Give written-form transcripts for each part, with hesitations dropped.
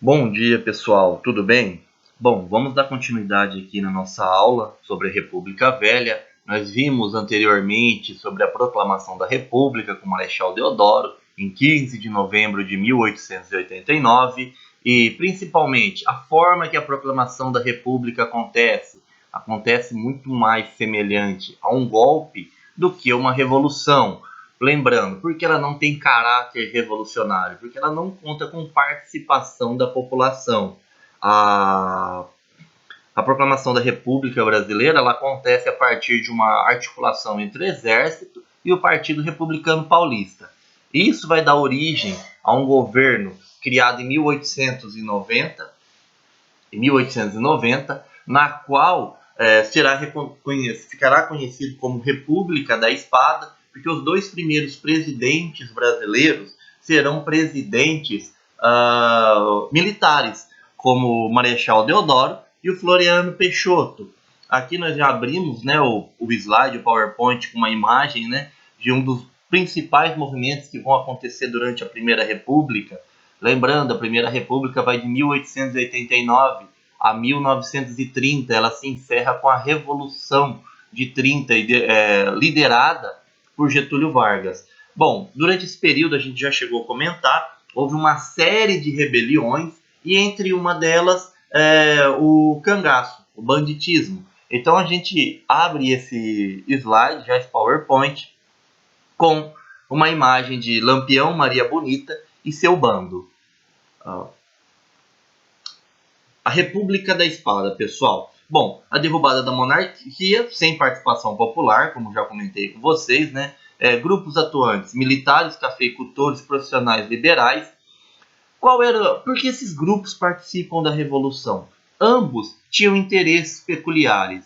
Bom dia, pessoal, tudo bem? Bom, vamos dar continuidade aqui na nossa aula sobre a República Velha. Nós vimos anteriormente sobre a proclamação da República com Marechal Deodoro em 15 de novembro de 1889 e principalmente a forma que a proclamação da República acontece muito mais semelhante a um golpe do que uma revolução. Lembrando, porque ela não tem caráter revolucionário, porque ela não conta com participação da população. A, a proclamação da República Brasileira ela acontece a partir de uma articulação entre o Exército e o Partido Republicano Paulista. Isso vai dar origem a um governo criado em 1890, na qual ficará conhecido como República da Espada, porque os dois primeiros presidentes brasileiros serão presidentes militares, como o Marechal Deodoro e o Floriano Peixoto. Aqui nós já abrimos, né, o slide, o PowerPoint, com uma imagem, né, de um dos principais movimentos que vão acontecer durante a Primeira República. Lembrando, a Primeira República vai de 1889 a 1930, ela se encerra com a Revolução de 30, liderada por Getúlio Vargas. Bom, durante esse período a gente já chegou a comentar, houve uma série de rebeliões e entre uma delas o cangaço, o banditismo. Então a gente abre esse slide, já esse PowerPoint, com uma imagem de Lampião Maria Bonita e seu bando. A República da Espada, pessoal. Bom, a derrubada da monarquia, sem participação popular, como já comentei com vocês, né? Grupos atuantes, militares, cafeicultores, profissionais liberais. Por que esses grupos participam da Revolução? Ambos tinham interesses peculiares.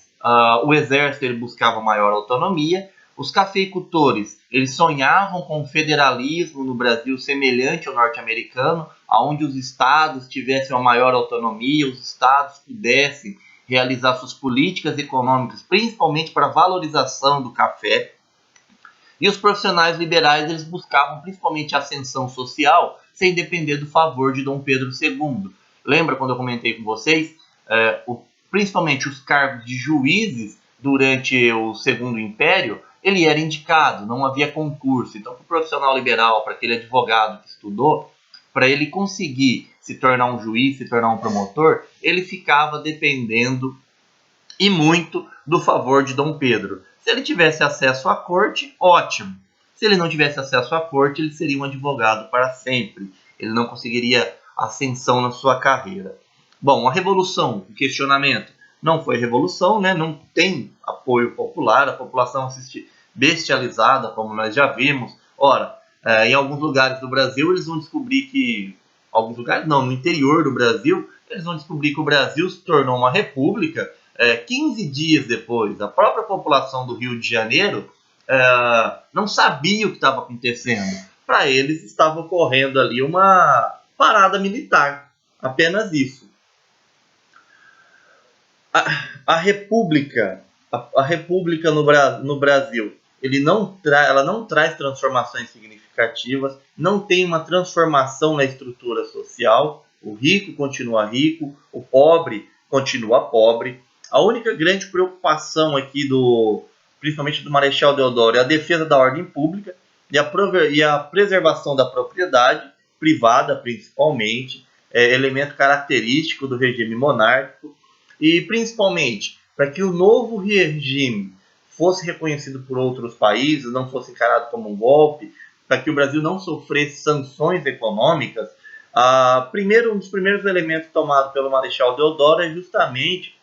O exército ele buscava maior autonomia, os cafeicultores eles sonhavam com um federalismo no Brasil semelhante ao norte-americano, onde os estados tivessem uma maior autonomia, os estados pudessem realizar suas políticas econômicas, principalmente para a valorização do café. E os profissionais liberais eles buscavam principalmente a ascensão social, sem depender do favor de Dom Pedro II. Lembra quando eu comentei com vocês? Principalmente os cargos de juízes durante o Segundo Império, ele era indicado, não havia concurso. Então, para o profissional liberal, para aquele advogado que estudou, para ele conseguir se tornar um juiz, se tornar um promotor, ele ficava dependendo e muito do favor de Dom Pedro. Se ele tivesse acesso à corte, ótimo. Se ele não tivesse acesso à corte, ele seria um advogado para sempre. Ele não conseguiria ascensão na sua carreira. Bom, a revolução, o questionamento, não foi revolução, né? Não tem apoio popular, a população assiste bestializada, como nós já vimos. Ora, em alguns lugares do Brasil, eles vão descobrir que... Alguns lugares não, no interior do Brasil, eles vão descobrir que o Brasil se tornou uma república 15 dias depois. A própria população do Rio de Janeiro não sabia o que estava acontecendo. Para eles estava ocorrendo ali uma parada militar, apenas isso. A República no Brasil, ela não traz transformações significativas, não tem uma transformação na estrutura social. O rico continua rico, o pobre continua pobre. A única grande preocupação aqui, principalmente do Marechal Deodoro, é a defesa da ordem pública e a preservação da propriedade privada, principalmente, elemento característico do regime monárquico. E, principalmente, para que o novo regime fosse reconhecido por outros países, não fosse encarado como um golpe, para que o Brasil não sofresse sanções econômicas, um dos primeiros elementos tomados pelo Marechal Deodoro é justamente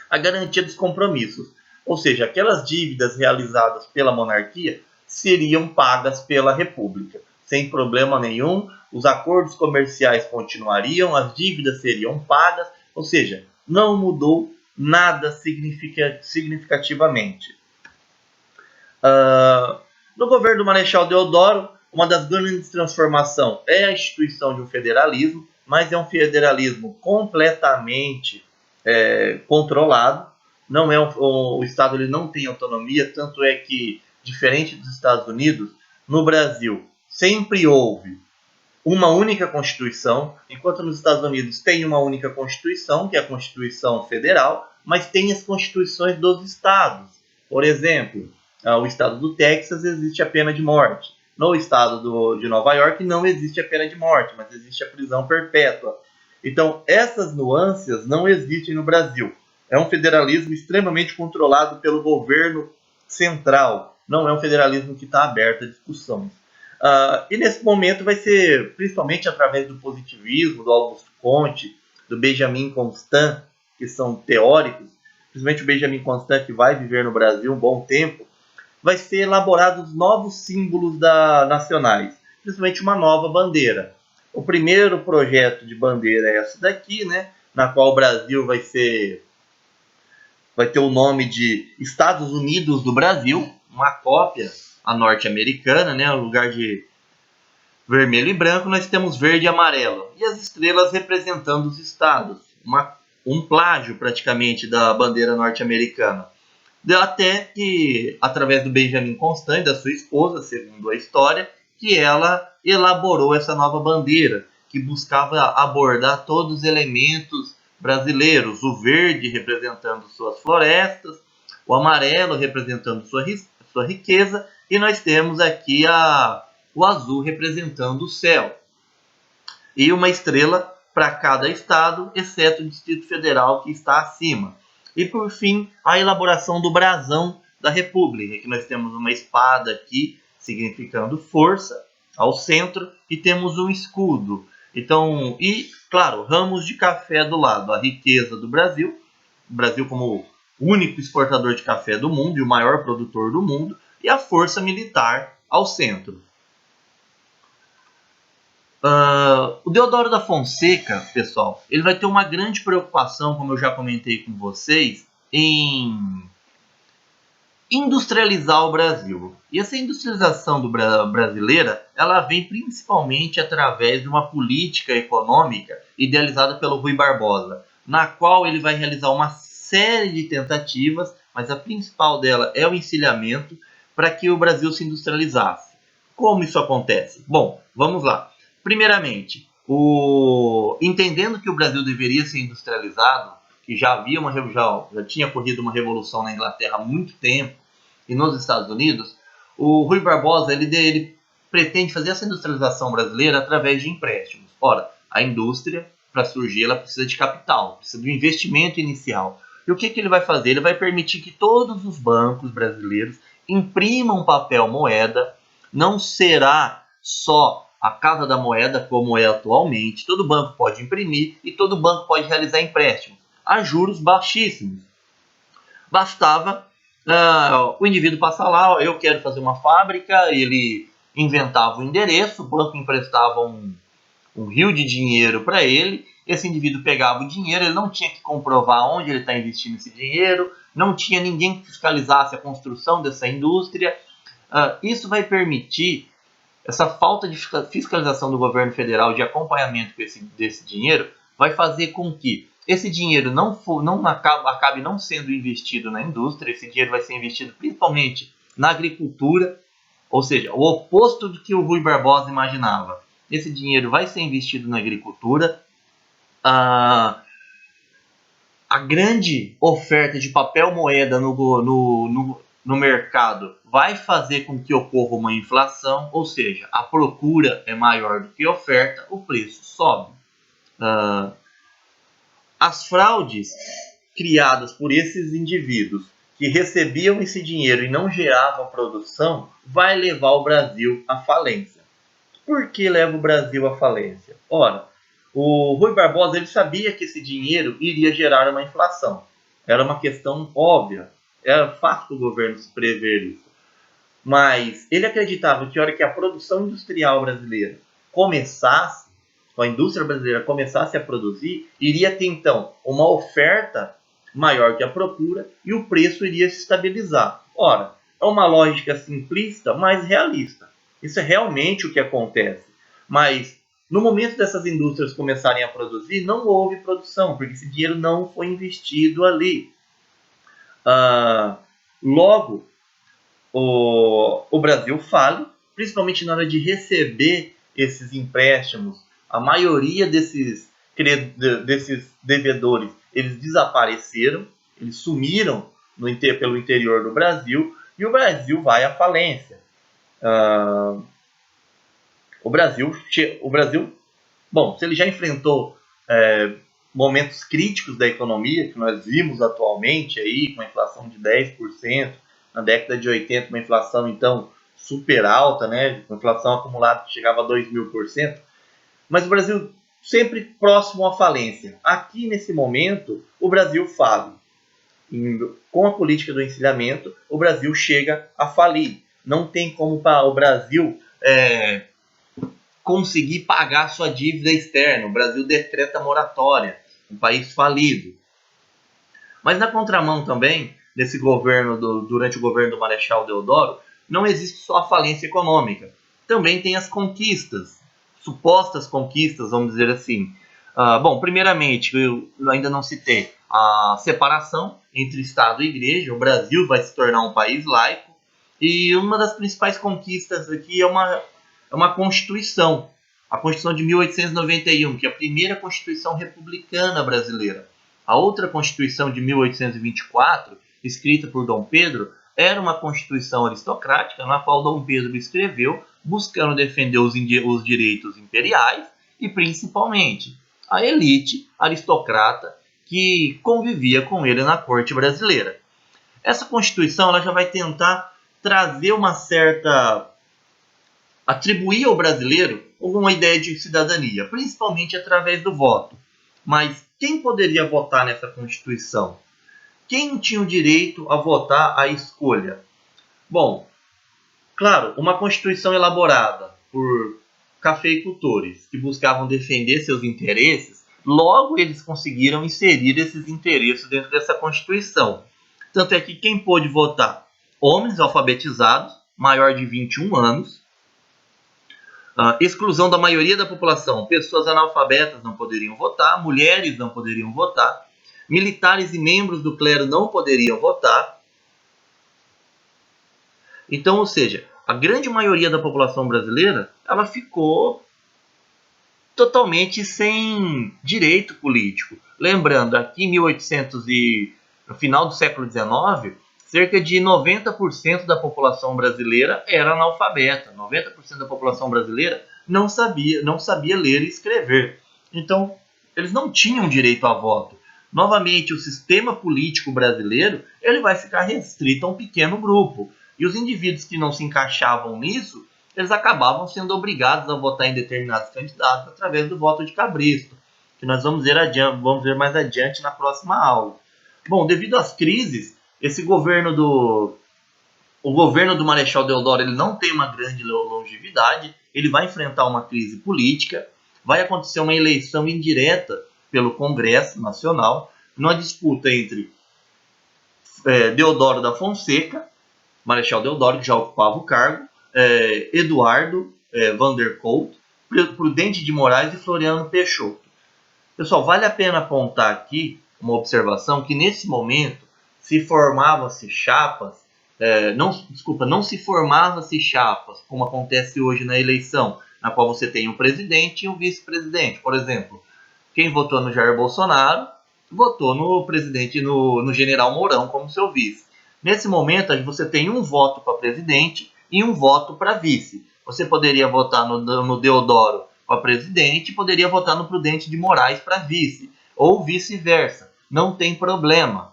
a garantia dos compromissos. Ou seja, aquelas dívidas realizadas pela monarquia seriam pagas pela República, sem problema nenhum. Os acordos comerciais continuariam, as dívidas seriam pagas, ou seja, não mudou nada significativamente. No governo do Marechal Deodoro, uma das grandes transformações é a instituição de um federalismo, mas é um federalismo completamente controlado. Não é o Estado ele não tem autonomia, tanto é que, diferente dos Estados Unidos, no Brasil sempre houve uma única Constituição, enquanto nos Estados Unidos tem uma única Constituição, que é a Constituição Federal, mas tem as constituições dos estados. Por exemplo, o estado do Texas existe a pena de morte. No estado de Nova York não existe a pena de morte, mas existe a prisão perpétua. Então, essas nuances não existem no Brasil. É um federalismo extremamente controlado pelo governo central. Não é um federalismo que está aberto a discussões. E nesse momento vai ser principalmente através do positivismo, do Augusto Comte, do Benjamin Constant, que são teóricos, principalmente o Benjamin Constant, que vai viver no Brasil um bom tempo, vai ser elaborados novos símbolos nacionais, principalmente uma nova bandeira. O primeiro projeto de bandeira é essa daqui, né, na qual o Brasil vai ter o nome de Estados Unidos do Brasil, uma cópia a norte-americana, né, no lugar de vermelho e branco, nós temos verde e amarelo. E as estrelas representando os estados. Um plágio, praticamente, da bandeira norte-americana. Até que, através do Benjamin Constant, da sua esposa, segundo a história, que ela elaborou essa nova bandeira, que buscava abordar todos os elementos brasileiros. O verde representando suas florestas, o amarelo representando sua riqueza, e nós temos aqui o azul representando o céu. E uma estrela para cada estado, exceto o Distrito Federal, que está acima. E, por fim, a elaboração do brasão da República, que nós temos uma espada aqui, significando força, ao centro, e temos um escudo. Então, e, claro, ramos de café do lado, a riqueza do Brasil, o Brasil como o único exportador de café do mundo e o maior produtor do mundo, e a força militar ao centro. O Deodoro da Fonseca, pessoal, ele vai ter uma grande preocupação, como eu já comentei com vocês, em industrializar o Brasil. E essa industrialização brasileira, ela vem principalmente através de uma política econômica idealizada pelo Rui Barbosa, na qual ele vai realizar uma série de tentativas, mas a principal dela é o encilhamento para que o Brasil se industrializasse. Como isso acontece? Bom, vamos lá. Primeiramente, entendendo que o Brasil deveria ser industrializado, que já tinha ocorrido uma revolução na Inglaterra há muito tempo, e nos Estados Unidos, o Rui Barbosa ele pretende fazer essa industrialização brasileira através de empréstimos. Ora, a indústria, para surgir, ela precisa de capital, precisa de um investimento inicial. E o que ele vai fazer? Ele vai permitir que todos os bancos brasileiros imprimam papel moeda, não será só a Casa da Moeda como é atualmente, todo banco pode imprimir e todo banco pode realizar empréstimos a juros baixíssimos. Bastava o indivíduo passar lá, eu quero fazer uma fábrica, ele inventava o endereço, o banco emprestava um rio de dinheiro para ele, esse indivíduo pegava o dinheiro, ele não tinha que comprovar onde ele está investindo esse dinheiro, não tinha ninguém que fiscalizasse a construção dessa indústria. Isso vai permitir, essa falta de fiscalização do governo federal, de acompanhamento desse dinheiro, vai fazer com que esse dinheiro acabe não sendo investido na indústria, esse dinheiro vai ser investido principalmente na agricultura, ou seja, o oposto do que o Rui Barbosa imaginava. Esse dinheiro vai ser investido na agricultura, a grande oferta de papel moeda no mercado vai fazer com que ocorra uma inflação, ou seja, a procura é maior do que a oferta, o preço sobe. As fraudes criadas por esses indivíduos que recebiam esse dinheiro e não geravam produção vai levar o Brasil à falência. Por que leva o Brasil à falência? Ora, o Rui Barbosa ele sabia que esse dinheiro iria gerar uma inflação. Era uma questão óbvia. Era fácil o governo prever isso. Mas ele acreditava que a hora que a produção industrial brasileira começasse, a indústria brasileira começasse a produzir, iria ter então uma oferta maior que a procura e o preço iria se estabilizar. Ora, é uma lógica simplista, mas realista. Isso é realmente o que acontece. Mas no momento dessas indústrias começarem a produzir, não houve produção, porque esse dinheiro não foi investido ali. Logo, o Brasil fale, principalmente na hora de receber esses empréstimos, a maioria desses devedores, eles desapareceram, eles sumiram pelo interior do Brasil, e o Brasil vai à falência. O Brasil, bom, se ele já enfrentou momentos críticos da economia, que nós vimos atualmente aí, com a inflação de 10%, na década de 80, uma inflação então super alta, né? Uma inflação acumulada que chegava a 2.000%, mas o Brasil sempre próximo à falência. Aqui, nesse momento, o Brasil fale. Com a política do encilhamento, o Brasil chega a falir. Não tem como o Brasil conseguir pagar sua dívida externa. O Brasil decreta moratória, um país falido. Mas na contramão também, desse governo, durante o governo do Marechal Deodoro, não existe só a falência econômica. Também tem as conquistas, supostas conquistas, vamos dizer assim. Bom, primeiramente, eu ainda não citei a separação entre Estado e Igreja. O Brasil vai se tornar um país laico. E uma das principais conquistas aqui é uma Constituição. A Constituição de 1891, que é a primeira Constituição republicana brasileira. A outra Constituição de 1824, escrita por Dom Pedro, era uma Constituição aristocrática, na qual Dom Pedro escreveu buscando defender os direitos imperiais e, principalmente, a elite aristocrata que convivia com ele na corte brasileira. Essa Constituição ela já vai tentar trazer uma certa... atribuir ao brasileiro uma ideia de cidadania, principalmente através do voto. Mas quem poderia votar nessa Constituição? Quem tinha o direito a votar à escolha? Bom, claro, uma Constituição elaborada por cafeicultores que buscavam defender seus interesses, logo eles conseguiram inserir esses interesses dentro dessa Constituição. Tanto é que quem pôde votar? Homens alfabetizados, maior de 21 anos, exclusão da maioria da população, pessoas analfabetas não poderiam votar, mulheres não poderiam votar, militares e membros do clero não poderiam votar. Então, ou seja, a grande maioria da população brasileira ela ficou totalmente sem direito político. Lembrando, aqui em 1800 e no final do século XIX, cerca de 90% da população brasileira era analfabeta. 90% da população brasileira não sabia ler e escrever. Então, eles não tinham direito a voto. Novamente, o sistema político brasileiro ele vai ficar restrito a um pequeno grupo. E os indivíduos que não se encaixavam nisso, eles acabavam sendo obrigados a votar em determinados candidatos através do voto de cabresto, que nós vamos ver mais adiante na próxima aula. Bom, devido às crises, o governo do Marechal Deodoro ele não tem uma grande longevidade, ele vai enfrentar uma crise política, vai acontecer uma eleição indireta pelo Congresso Nacional, numa disputa entre Deodoro da Fonseca, Marechal Deodoro, que já ocupava o cargo, Eduardo Vandercout, Prudente de Moraes e Floriano Peixoto. Pessoal, vale a pena apontar aqui uma observação que nesse momento se formavam-se chapas, não se formavam-se chapas, como acontece hoje na eleição, na qual você tem um presidente e um vice-presidente. Por exemplo, quem votou no Jair Bolsonaro votou no presidente, no general Mourão como seu vice. Nesse momento, você tem um voto para presidente e um voto para vice. Você poderia votar no Deodoro para presidente e poderia votar no Prudente de Moraes para vice, ou vice-versa. Não tem problema.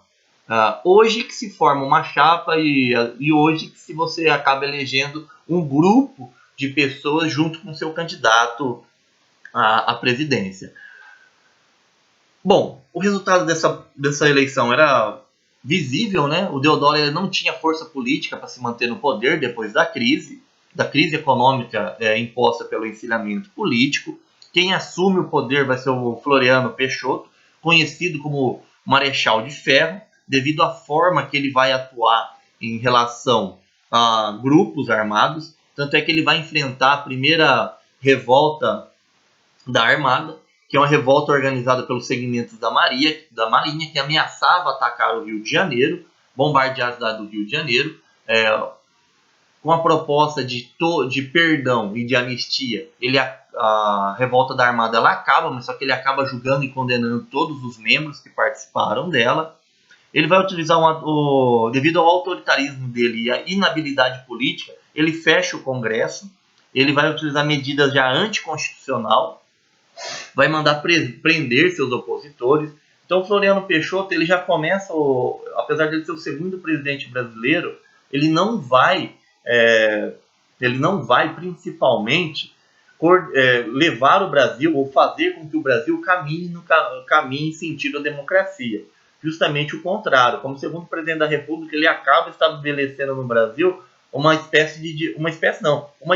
Hoje que se forma uma chapa e hoje que você acaba elegendo um grupo de pessoas junto com seu candidato à presidência. Bom, o resultado dessa eleição era visível, né? O Deodoro ele não tinha força política para se manter no poder depois da crise econômica imposta pelo encilhamento político. Quem assume o poder vai ser o Floriano Peixoto, conhecido como Marechal de Ferro, devido à forma que ele vai atuar em relação a grupos armados. Tanto é que ele vai enfrentar a primeira revolta da Armada, que é uma revolta organizada pelos segmentos da Marinha, que ameaçava atacar o Rio de Janeiro, bombardear a cidade do Rio de Janeiro, com a proposta de perdão e de anistia, a revolta da Armada ela acaba, mas só que ele acaba julgando e condenando todos os membros que participaram dela. Ele vai utilizar, devido ao autoritarismo dele e à inabilidade política, ele fecha o Congresso, ele vai utilizar medidas já anticonstitucional, vai mandar prender seus opositores. Então, Floriano Peixoto, ele já começa, apesar de ele ser o segundo presidente brasileiro, ele não vai principalmente levar o Brasil ou fazer com que o Brasil caminhe em sentido à democracia. Justamente o contrário. Como segundo presidente da República, ele acaba estabelecendo no Brasil uma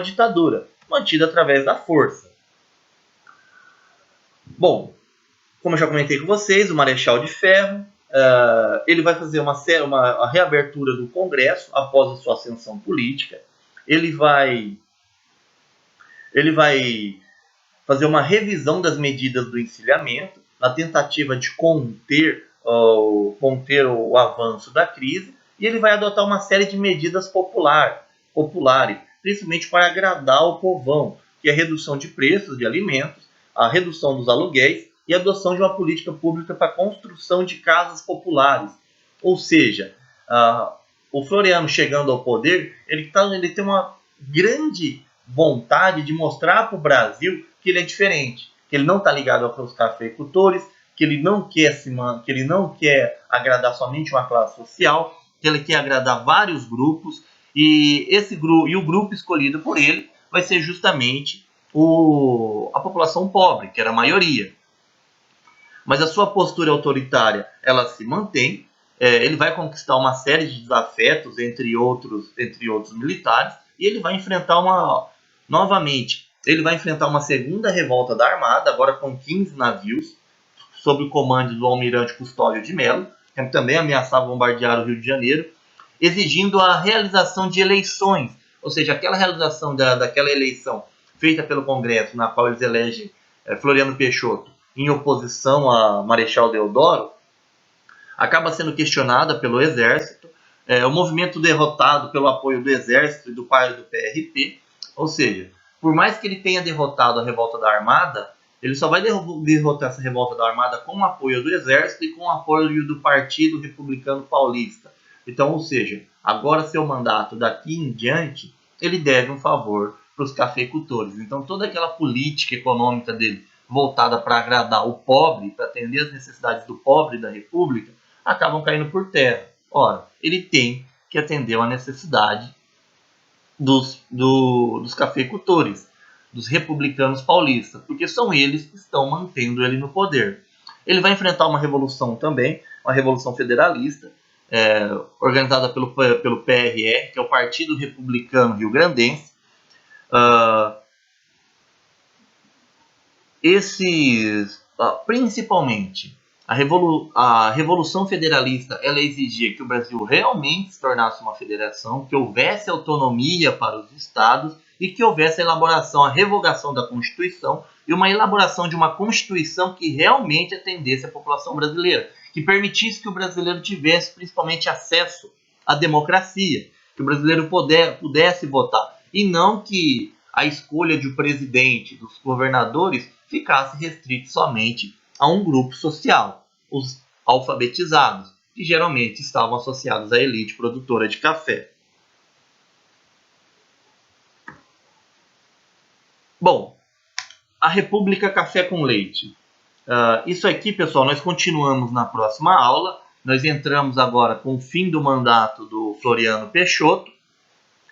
ditadura, mantida através da força. Bom, como eu já comentei com vocês, o Marechal de Ferro, ele vai fazer uma reabertura do Congresso após a sua ascensão política. Ele vai fazer uma revisão das medidas do encilhamento, na tentativa de conter o avanço da crise, e ele vai adotar uma série de medidas populares, principalmente para agradar o povão, que é a redução de preços de alimentos, a redução dos aluguéis e a adoção de uma política pública para a construção de casas populares. Ou seja, o Floriano chegando ao poder, ele tem uma grande vontade de mostrar para o Brasil que ele é diferente, que ele não está ligado aos cafeicultores, que ele não quer agradar somente uma classe social, que ele quer agradar vários grupos, e o grupo escolhido por ele vai ser justamente a população pobre, que era a maioria. Mas a sua postura autoritária, ela se mantém. Ele vai conquistar uma série de desafetos entre outros militares, e ele vai enfrentar uma segunda revolta da Armada, agora com 15 navios, sob o comando do almirante Custódio de Mello, que também ameaçava bombardear o Rio de Janeiro, exigindo a realização de eleições, ou seja, aquela realização daquela eleição feita pelo Congresso, na qual eles elegem Floriano Peixoto em oposição a Marechal Deodoro, acaba sendo questionada pelo Exército, o movimento derrotado pelo apoio do Exército e do PRP, ou seja, por mais que ele tenha derrotado a revolta da Armada, ele só vai derrotar essa revolta da Armada com o apoio do Exército e com o apoio do Partido Republicano Paulista. Então, ou seja, agora seu mandato daqui em diante, ele deve um favor para os cafeicultores. Então, toda aquela política econômica dele voltada para agradar o pobre, para atender as necessidades do pobre da República, acabam caindo por terra. Ora, ele tem que atender a necessidade dos cafeicultores, dos republicanos paulistas, porque são eles que estão mantendo ele no poder. Ele vai enfrentar uma revolução também, uma revolução federalista, organizada pelo PRR, que é o Partido Republicano Rio-Grandense. Principalmente, a Revolução Federalista, ela exigia que o Brasil realmente se tornasse uma federação, que houvesse autonomia para os estados e que houvesse a revogação da Constituição e uma elaboração de uma Constituição que realmente atendesse a população brasileira, que permitisse que o brasileiro tivesse principalmente acesso à democracia, que o brasileiro pudesse votar, e não que a escolha de um presidente, dos governadores, ficasse restrito somente a um grupo social, os alfabetizados, que geralmente estavam associados à elite produtora de café. Bom, a República Café com Leite. Isso aqui, pessoal, nós continuamos na próxima aula. Nós entramos agora com o fim do mandato do Floriano Peixoto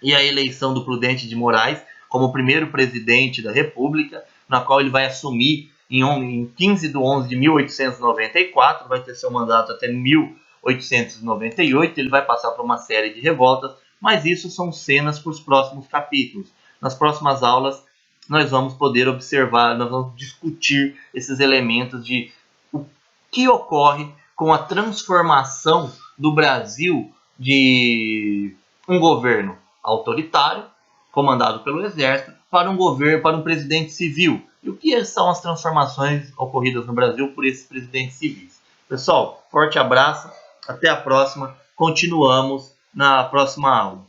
e a eleição do Prudente de Moraes como primeiro presidente da República, na qual ele vai assumir em 15 de 11 de 1894, vai ter seu mandato até 1898, ele vai passar por uma série de revoltas, mas isso são cenas para os próximos capítulos. Nas próximas aulas, nós vamos poder observar, nós vamos discutir esses elementos de o que ocorre com a transformação do Brasil de um governo autoritário, comandado pelo Exército, para um presidente civil. E o que são as transformações ocorridas no Brasil por esses presidentes civis? Pessoal, forte abraço, até a próxima, continuamos na próxima aula.